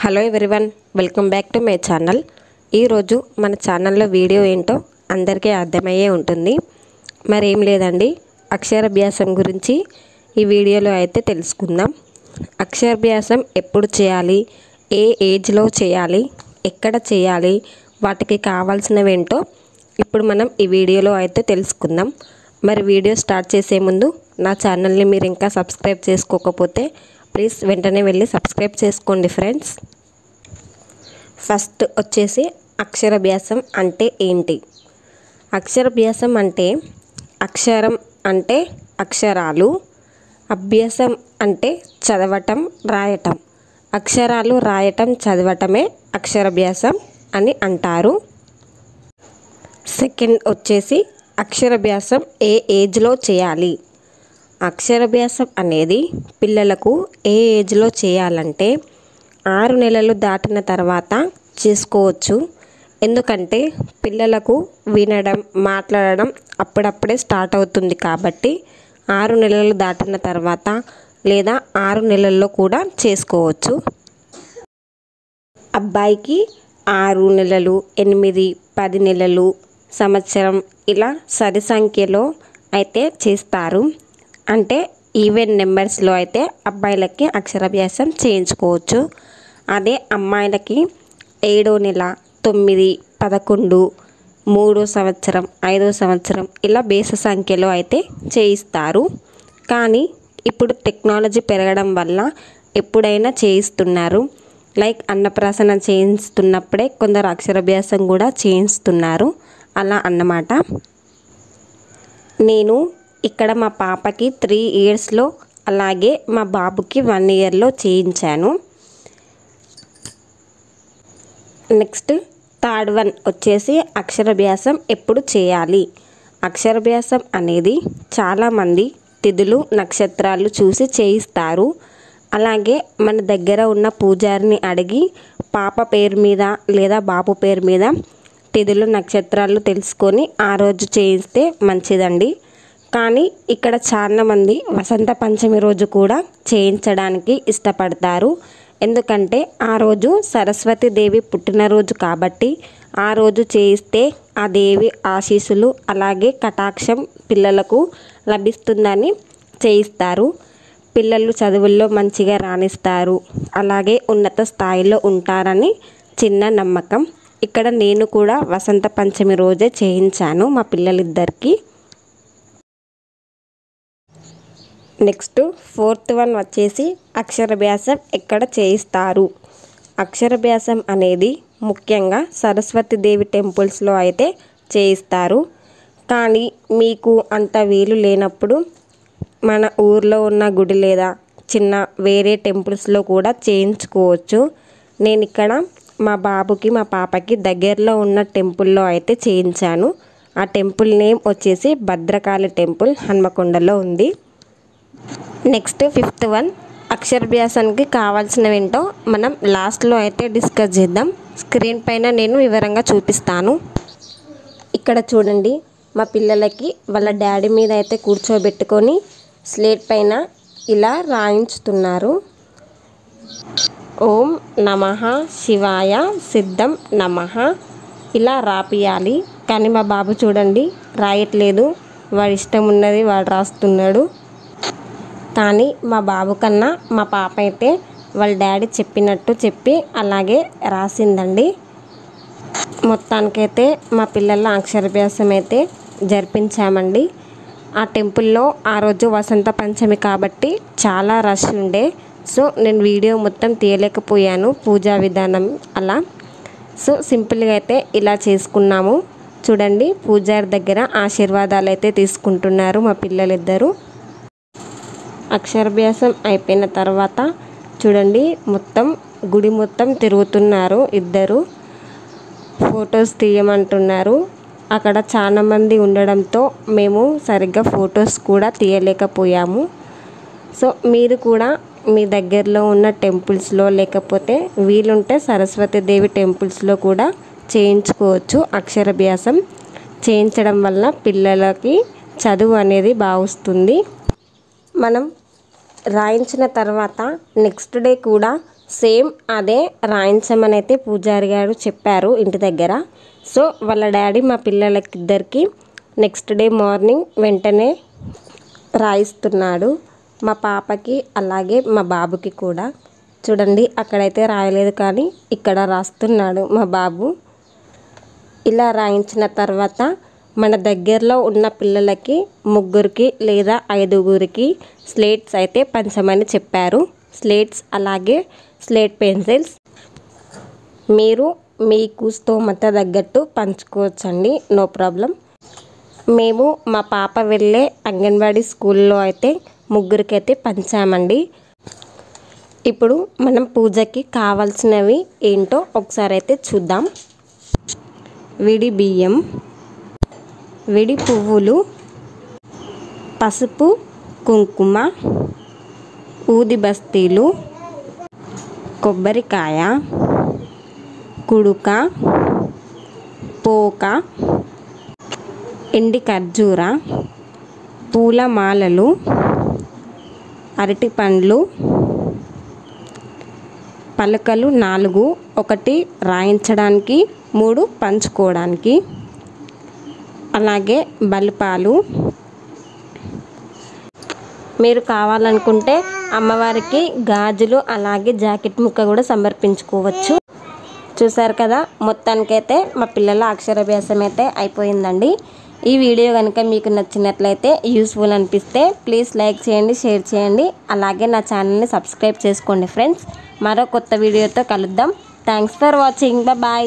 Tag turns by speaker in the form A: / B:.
A: Hello everyone, welcome back to my channel. ఈరోజు మన ఛానల్లో వీడియో ఏంటో అందరికీ అర్థమయ్యే ఉంటుంది. మరేం లేదండి, అక్షరాభ్యాసం గురించి ఈ వీడియోలో అయితే తెలుసుకుందాం. అక్షరాభ్యాసం ఎప్పుడు చేయాలి, ఏ ఏజ్లో చేయాలి, ఎక్కడ చేయాలి, వాటికి కావాల్సినవేంటో ఇప్పుడు మనం ఈ వీడియోలో అయితే తెలుసుకుందాం. మరి వీడియో స్టార్ట్ చేసే ముందు నా ఛానల్ని మీరు ఇంకా సబ్స్క్రైబ్ చేసుకోకపోతే ప్లీజ్ వెంటనే వెళ్ళి సబ్స్క్రైబ్ చేసుకోండి ఫ్రెండ్స్. ఫస్ట్ వచ్చేసి అక్షరాభ్యాసం అంటే ఏంటి? అక్షరాభ్యాసం అంటే అక్షరం అంటే అక్షరాలు, అభ్యాసం అంటే చదవటం, రాయటం. అక్షరాలు రాయటం, చదవటమే అక్షరాభ్యాసం అని అంటారు. సెకండ్ వచ్చేసి అక్షరాభ్యాసం ఏ ఏజ్లో చేయాలి? అక్షరాభ్యాసం అనేది పిల్లలకు ఏ ఏజ్లో చేయాలంటే 6 నెలలు దాటిన తర్వాత చేసుకోవచ్చు. ఎందుకంటే పిల్లలకు వినడం, మాట్లాడడం అప్పుడప్పుడే స్టార్ట్ అవుతుంది కాబట్టి 6 నెలలు దాటిన తర్వాత లేదా 6 నెలల్లో కూడా చేసుకోవచ్చు. అబ్బాయికి 6 నెలలు, 8, 10 నెలలు, సంవత్సరం ఇలా సరి సంఖ్యలో అయితే చేస్తారు. అంటే ఈవెన్ నెంబర్స్లో అయితే అబ్బాయిలకి అక్షరాభ్యాసం చేయించుకోవచ్చు. అదే అమ్మాయిలకి 7వ నెల, 9, 11, 3వ సంవత్సరం, 5వ సంవత్సరం ఇలా బేస సంఖ్యలో అయితే చేయిస్తారు. కానీ ఇప్పుడు టెక్నాలజీ పెరగడం వల్ల ఎప్పుడైనా చేయిస్తున్నారు. లైక్ అన్నప్రాసన చేయిస్తున్నప్పుడే కొందరు అక్షరాభ్యాసం కూడా చేయిస్తున్నారు. అలా అన్నమాట. నేను ఇక్కడ మా పాపకి 3 ఇయర్స్లో, అలాగే మా బాబుకి 1 ఇయర్లో చేయించాను. నెక్స్ట్ థర్డ్ వన్ వచ్చేసి అక్షరాభ్యాసం ఎప్పుడు చేయాలి? అక్షరాభ్యాసం అనేది చాలామంది తిథులు, నక్షత్రాలు చూసి చేయిస్తారు. అలాగే మన దగ్గర ఉన్న పూజారిని అడిగి పాప పేరు మీద లేదా బాబు పేరు మీద తిథులు, నక్షత్రాలు తెలుసుకొని ఆ రోజు చేయిస్తే మంచిదండి. కానీ ఇక్కడ చాలామంది వసంత పంచమి రోజు కూడా చేయించడానికి ఇష్టపడతారు. ఎందుకంటే ఆ రోజు సరస్వతి దేవి పుట్టినరోజు కాబట్టి ఆ రోజు చేయిస్తే ఆ దేవి ఆశీస్సులు అలాగే కటాక్షం పిల్లలకు లభిస్తుందని చేయిస్తారు. పిల్లలు చదువుల్లో మంచిగా రాణిస్తారు, అలాగే ఉన్నత స్థాయిలో ఉంటారని చిన్న నమ్మకం. ఇక్కడ నేను కూడా వసంత పంచమి రోజే చేయించాను మా పిల్లలిద్దరికీ. నెక్స్ట్ ఫోర్త్ వన్ వచ్చేసి అక్షరాభ్యాసం ఎక్కడ చేయిస్తారు? అక్షరాభ్యాసం అనేది ముఖ్యంగా సరస్వతి దేవి టెంపుల్స్లో అయితే చేయిస్తారు. కానీ మీకు అంత వీలు లేనప్పుడు మన ఊర్లో ఉన్న గుడి లేదా చిన్న వేరే టెంపుల్స్లో కూడా చేయించుకోవచ్చు. నేను ఇక్కడ మా బాబుకి, మా పాపకి దగ్గరలో ఉన్న టెంపుల్లో అయితే చేయించాను. ఆ టెంపుల్ నేమ్ వచ్చేసి భద్రకాళి టెంపుల్, హన్మకొండలో ఉంది. నెక్స్ట్ ఫిఫ్త్ వన్ అక్షరాభ్యాసానికి కావాల్సినవేంటో మనం లాస్ట్లో అయితే డిస్కస్ చేద్దాం. స్క్రీన్ పైన నేను వివరంగా చూపిస్తాను. ఇక్కడ చూడండి, మా పిల్లలకి వాళ్ళ డాడీ మీద అయితే కూర్చోబెట్టుకొని స్లేట్ పైన ఇలా రాయించుతున్నారు. ఓం నమః శివాయ సిద్ధం నమః ఇలా రాపియాలి. కానీ మా బాబు చూడండి రాయట్లేదు, వాడి ఇష్టం ఉన్నది వాడు రాస్తున్నాడు. కానీ మా బాబు కన్నా మా పాప అయితే వాళ్ళ డాడీ చెప్పినట్టు చెప్పి అలాగే రాసిందండి. మొత్తానికైతే మా పిల్లల అక్షరాభ్యాసం అయితే జరిపించామండి. ఆ టెంపుల్లో ఆ రోజు వసంత పంచమి కాబట్టి చాలా రష్ ఉండే. సో నేను వీడియో మొత్తం తీయలేకపోయాను, పూజా విధానం అలా. సో సింపుల్గా అయితే ఇలా చేసుకున్నాము. చూడండి, పూజారి దగ్గర ఆశీర్వాదాలు అయితే తీసుకుంటున్నారు మా పిల్లలిద్దరూ. అక్షరాభ్యాసం అయిపోయిన తర్వాత చూడండి, మొత్తం గుడి మొత్తం తిరుగుతున్నారు ఇద్దరు. ఫొటోస్ తీయమంటున్నారు. అక్కడ చాలా మంది ఉండడంతో మేము సరిగ్గా ఫొటోస్ కూడా తీయలేకపోయాము. సో మీరు కూడా మీ దగ్గరలో ఉన్న టెంపుల్స్లో లేకపోతే వీలుంటే సరస్వతి దేవి టెంపుల్స్లో కూడా చేయించుకోవచ్చు. అక్షరాభ్యాసం చేయించడం వల్ల పిల్లలకి చదువు అనేది బాగా వస్తుంది. మనం రాయించిన తర్వాత నెక్స్ట్ డే కూడా సేమ్ అదే రాయించమని అయితే పూజారి గారు చెప్పారు ఇంటి దగ్గర. సో వాళ్ళ డాడీ మా పిల్లలకిద్దరికి నెక్స్ట్ డే మార్నింగ్ వెంటనే రాయిస్తున్నాడు. మా పాపకి అలాగే మా బాబుకి కూడా. చూడండి అక్కడైతే రాయలేదు కానీ ఇక్కడ రాస్తున్నాడు మా బాబు. ఇలా రాయించిన తర్వాత మన దగ్గరలో ఉన్న పిల్లలకి 3 లేదా 5 స్లేట్స్ అయితే పంచమని చెప్పారు. స్లేట్స్ అలాగే స్లేట్ పెన్సిల్స్ మీరు మీకు స్తోమత తగ్గట్టు పంచుకోవచ్చండి, నో ప్రాబ్లం. మేము మా పాప వెళ్ళే అంగన్వాడీ స్కూల్లో అయితే 3 అయితే పంచామండి. ఇప్పుడు మనం పూజకి కావాల్సినవి ఏంటో ఒకసారి అయితే చూద్దాం. విడి బియ్యం, విడి పువ్వులు, పసుపు కుంకుమ, ఊది బస్తీలు, కొబ్బరికాయ, కుడుక, పోక, ఎండి ఖర్జూర, పూల మాలలు, అరటి పండ్లు, పలకలు 4, 1 రాయించడానికి, 3 పంచుకోవడానికి, అలాగే బలిపాలు. మీరు కావాలనుకుంటే అమ్మవారికి గాజులు అలాగే జాకెట్ ముక్క కూడా సమర్పించుకోవచ్చు. చూసారు కదా, మొత్తానికైతే మా పిల్లల అక్షరాభ్యాసం అయితే అయిపోయిందండి. ఈ వీడియో కనుక మీకు నచ్చినట్లయితే, యూస్ఫుల్ అనిపిస్తే ప్లీజ్ లైక్ చేయండి, షేర్ చేయండి, అలాగే నా ఛానల్ని సబ్స్క్రైబ్ చేసుకోండి ఫ్రెండ్స్. మరో కొత్త వీడియోతో కలుద్దాం. Thanks for watching. బాయ్.